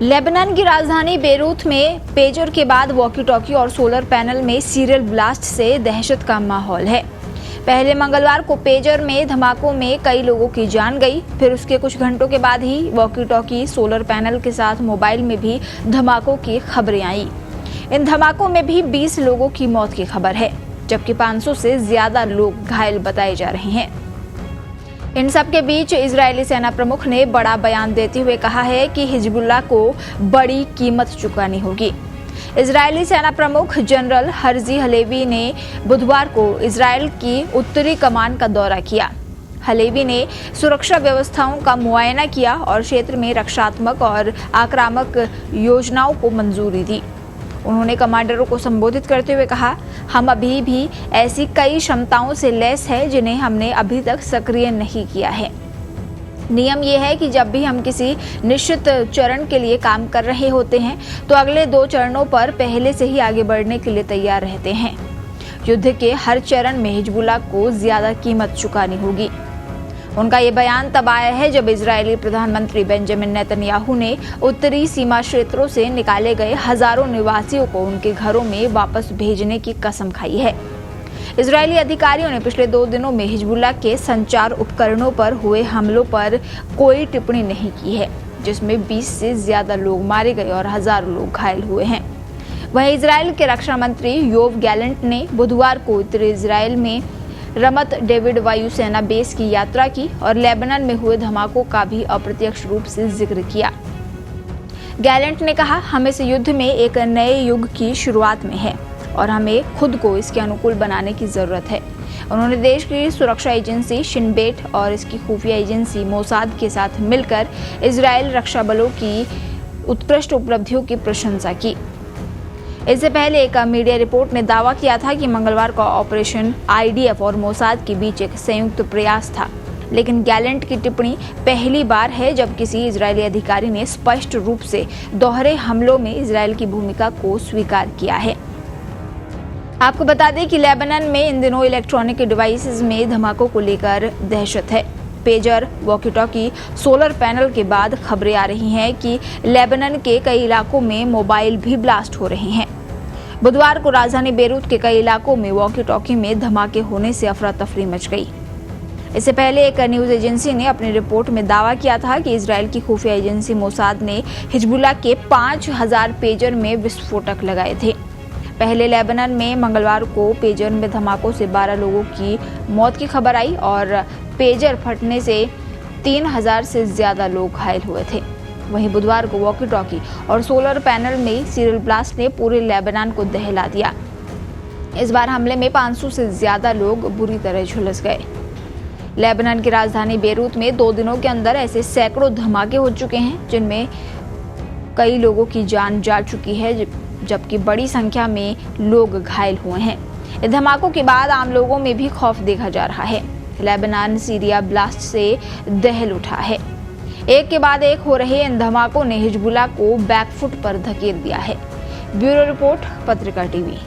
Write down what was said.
Lebanon की राजधानी Beirut में पेजर के बाद वॉकी टॉकी और सोलर पैनल में सीरियल ब्लास्ट से दहशत का माहौल है। पहले मंगलवार को पेजर में धमाकों में कई लोगों की जान गई, फिर उसके कुछ घंटों के बाद ही वॉकी टॉकी सोलर पैनल के साथ मोबाइल में भी धमाकों की खबरें आई। इन धमाकों में भी 20 लोगों की मौत की खबर है, जबकि 500 से ज्यादा लोग घायल बताए जा रहे हैं। इन सब के बीच इजरायली सेना प्रमुख ने बड़ा बयान देते हुए कहा है कि हिजबुल्लाह को बड़ी कीमत चुकानी होगी। इजरायली सेना प्रमुख जनरल हर्जी हलेवी ने बुधवार को इजरायल की उत्तरी कमान का दौरा किया। हलेवी ने सुरक्षा व्यवस्थाओं का मुआयना किया और क्षेत्र में रक्षात्मक और आक्रामक योजनाओं को मंजूरी दी। उन्होंने कमांडरों को संबोधित करते हुए कहा, हम अभी भी ऐसी कई क्षमताओं से लैस है जिन्हें हमने अभी तक सक्रिय नहीं किया है। नियम यह है कि जब भी हम किसी निश्चित चरण के लिए काम कर रहे होते हैं तो अगले 2 चरणों पर पहले से ही आगे बढ़ने के लिए तैयार रहते हैं। युद्ध के हर चरण में हिजबुल्लाह को ज्यादा कीमत चुकानी होगी। उनका ये बयान तब आया है जब इजरायली प्रधानमंत्री बेंजामिन नेतन्याहू ने उत्तरी सीमा क्षेत्रों से निकाले गए हजारों निवासियों को उनके घरों में वापस भेजने की कसम खाई है। इजरायली अधिकारियों ने पिछले 2 दिनों में हिजबुल्लाह के संचार उपकरणों पर हुए हमलों पर कोई टिप्पणी नहीं की है, जिसमें 20 से ज्यादा लोग मारे गए और हजारों लोग घायल हुए हैं। वहीं इजरायल के रक्षा मंत्री योव गैलेंट ने बुधवार को उत्तरी इजरायल में रमत डेविड वायुसेना बेस की यात्रा की और लेबनान में हुए धमाकों का भी अप्रत्यक्ष रूप से जिक्र किया। गैलेंट ने कहा, हम इस युद्ध में एक नए युग की शुरुआत में हैं और हमें खुद को इसके अनुकूल बनाने की जरूरत है। उन्होंने देश की सुरक्षा एजेंसी शिन बेट और इसकी खुफिया एजेंसी मोसाद के साथ मिलकर इजरायल रक्षा बलों की उत्कृष्ट उपलब्धियों की प्रशंसा की। इससे पहले एक मीडिया रिपोर्ट ने दावा किया था कि मंगलवार का ऑपरेशन आईडीएफ और मोसाद के बीच एक संयुक्त प्रयास था, लेकिन गैलेंट की टिप्पणी पहली बार है जब किसी इजरायली अधिकारी ने स्पष्ट रूप से दोहरे हमलों में इजरायल की भूमिका को स्वीकार किया है। आपको बता दें कि लेबनान में इन दिनों इलेक्ट्रॉनिक डिवाइसेस में धमाकों को लेकर दहशत है। Pager, walkie talkie, solar panel के बाद खबरें आ रही हैं कि लेबनान के कई इलाकों में मोबाइल भी ब्लास्ट हो रहे हैं। बुधवार को राजधानी बेरूत के कई इलाकों में वॉकी टॉकी में धमाके होने से अफरा तफरी मच गई। इससे पहले एक न्यूज एजेंसी ने अपनी रिपोर्ट में दावा किया था कि इजरायल की खुफिया एजेंसी मोसाद ने हिजबुल्लाह के 5000 पेजर में विस्फोटक लगाए थे। पहले लेबनान में मंगलवार को पेजर में धमाकों से 12 लोगों की मौत की खबर आई और पेजर फटने से 3000 से ज्यादा लोग घायल हुए थे। वहीं बुधवार को वॉकी टॉकी और सोलर पैनल में सीरियल ब्लास्ट ने पूरे लेबनान को दहला दिया। इस बार हमले में 500 से ज्यादा लोग बुरी तरह झुलस गए। लेबनान की राजधानी बेरूत में 2 दिनों के अंदर ऐसे सैकड़ों धमाके हो चुके हैं जिनमें कई लोगों की जान जा चुकी है, जबकि बड़ी संख्या में लोग घायल हुए हैं। इन धमाकों के बाद आम लोगों में भी खौफ देखा जा रहा है। लेबनान सीरिया ब्लास्ट से दहल उठा है। एक के बाद एक हो रहे इन धमाकों ने हिजबुल्लाह को बैकफुट पर धकेल दिया है। ब्यूरो रिपोर्ट, पत्रिका टीवी।